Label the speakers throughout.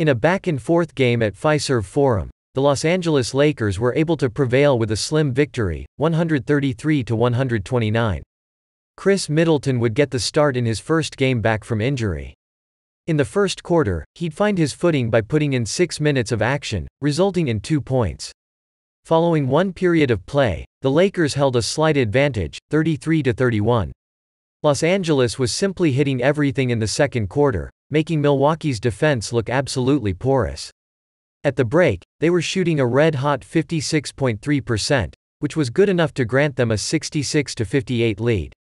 Speaker 1: In a back-and-forth game at Fiserv Forum, the Los Angeles Lakers were able to prevail with a slim victory, 133-129. Chris Middleton would get the start in his first game back from injury. In the first quarter, he'd find his footing by putting in 6 minutes of action, resulting in 2 points. Following one period of play, the Lakers held a slight advantage, 33-31. Los Angeles was simply hitting everything in the second quarter, making Milwaukee's defense look absolutely porous. At the break, they were shooting a red-hot 56.3%, which was good enough to grant them a 66-58 lead.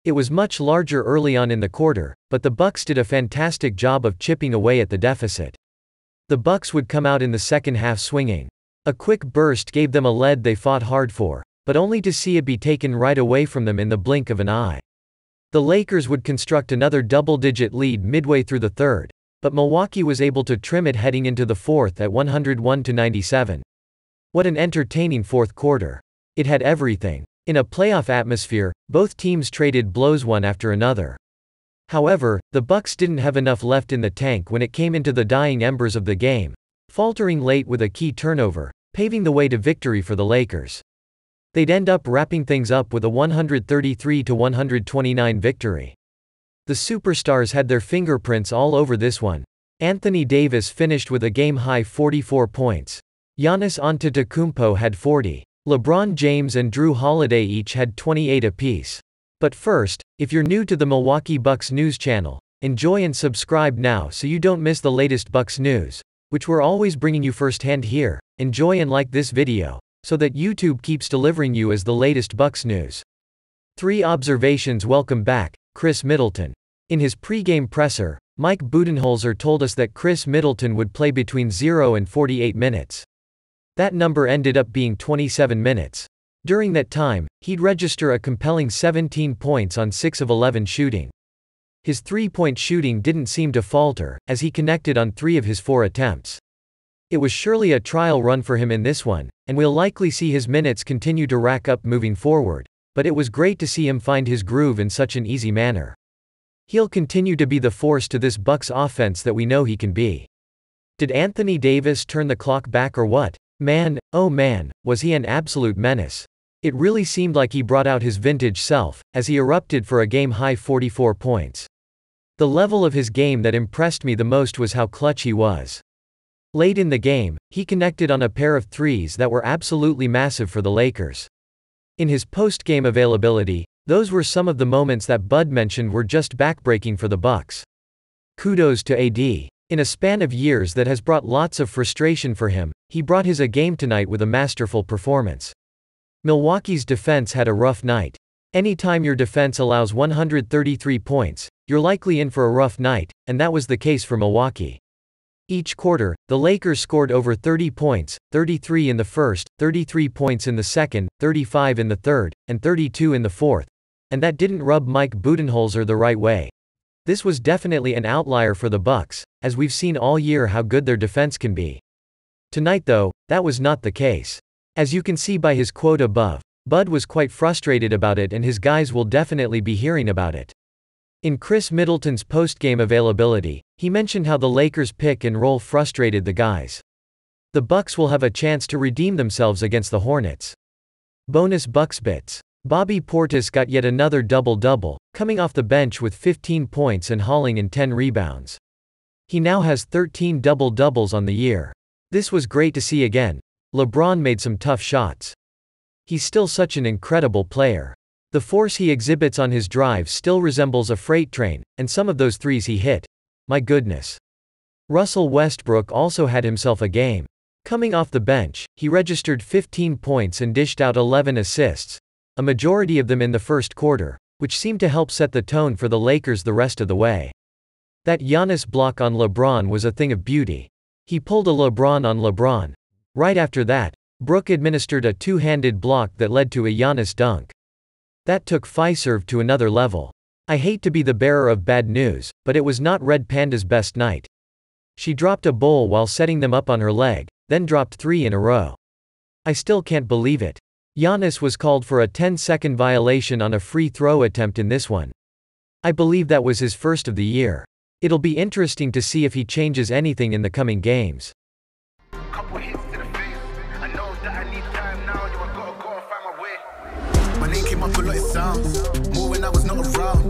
Speaker 1: It was much larger early on in the quarter, but the Bucks did a fantastic job of chipping away at the deficit. The Bucks would come out in the second half swinging. A quick burst gave them a lead they fought hard for, but only to see it be taken right away from them in the blink of an eye. The Lakers would construct another double-digit lead midway through the third, but Milwaukee was able to trim it heading into the fourth at 101-97. What an entertaining fourth quarter. It had everything. In a playoff atmosphere, both teams traded blows one after another. However, the Bucks didn't have enough left in the tank when it came into the dying embers of the game, faltering late with a key turnover, paving the way to victory for the Lakers. They'd end up wrapping things up with a 133-129 victory. The superstars had their fingerprints all over this one. Anthony Davis finished with a game-high 44 points. Giannis Antetokounmpo had 40. LeBron James and Drew Holiday each had 28 apiece. But first, if you're new to the Milwaukee Bucks news channel, enjoy and subscribe now so you don't miss the latest Bucks news, which we're always bringing you firsthand here. Enjoy and like this video, so that YouTube keeps delivering you as the latest Bucks news. 3 observations. Welcome back, Chris Middleton. In his pre-game presser, Mike Budenholzer told us that Chris Middleton would play between 0 and 48 minutes. That number ended up being 27 minutes. During that time, he'd register a compelling 17 points on 6 of 11 shooting. His three-point shooting didn't seem to falter, as he connected on 3 of his 4 attempts. It was surely a trial run for him in this one, and we'll likely see his minutes continue to rack up moving forward, but it was great to see him find his groove in such an easy manner. He'll continue to be the force to this Bucks offense that we know he can be. Did Anthony Davis turn the clock back or what? Man, oh man, was he an absolute menace. It really seemed like he brought out his vintage self, as he erupted for a game-high 44 points. The level of his game that impressed me the most was how clutch he was. Late in the game, he connected on a pair of threes that were absolutely massive for the Lakers. In his post-game availability, those were some of the moments that Bud mentioned were just backbreaking for the Bucks. Kudos to AD. In a span of years that has brought lots of frustration for him, he brought his A game tonight with a masterful performance. Milwaukee's defense had a rough night. Anytime your defense allows 133 points, you're likely in for a rough night, and that was the case for Milwaukee. Each quarter, the Lakers scored over 30 points, 33 in the first, 33 points in the second, 35 in the third, and 32 in the fourth. And that didn't rub Mike Budenholzer the right way. This was definitely an outlier for the Bucks, as we've seen all year how good their defense can be. Tonight though, that was not the case. As you can see by his quote above, Bud was quite frustrated about it and his guys will definitely be hearing about it. In Chris Middleton's post-game availability, he mentioned how the Lakers pick and roll frustrated the guys. The Bucks will have a chance to redeem themselves against the Hornets. Bonus Bucks bits. Bobby Portis got yet another double-double, coming off the bench with 15 points and hauling in 10 rebounds. He now has 13 double-doubles on the year. This was great to see again. LeBron made some tough shots. He's still such an incredible player. The force he exhibits on his drive still resembles a freight train, and some of those threes he hit. My goodness. Russell Westbrook also had himself a game. Coming off the bench, he registered 15 points and dished out 11 assists, a majority of them in the first quarter, which seemed to help set the tone for the Lakers the rest of the way. That Giannis block on LeBron was a thing of beauty. He pulled a LeBron on LeBron. Right after that, Brook administered a two-handed block that led to a Giannis dunk. That took Fiserv to another level. I hate to be the bearer of bad news, but it was not Red Panda's best night. She dropped a bowl while setting them up on her leg, then dropped 3 in a row. I still can't believe it. Giannis was called for a 10-second violation on a free throw attempt in this one. I believe that was his first of the year. It'll be interesting to see if he changes anything in the coming games.
Speaker 2: Couple hits to the face. I know that I need time now. You gotta go and find my way. My name came up a lot, it sounds more when I was not around.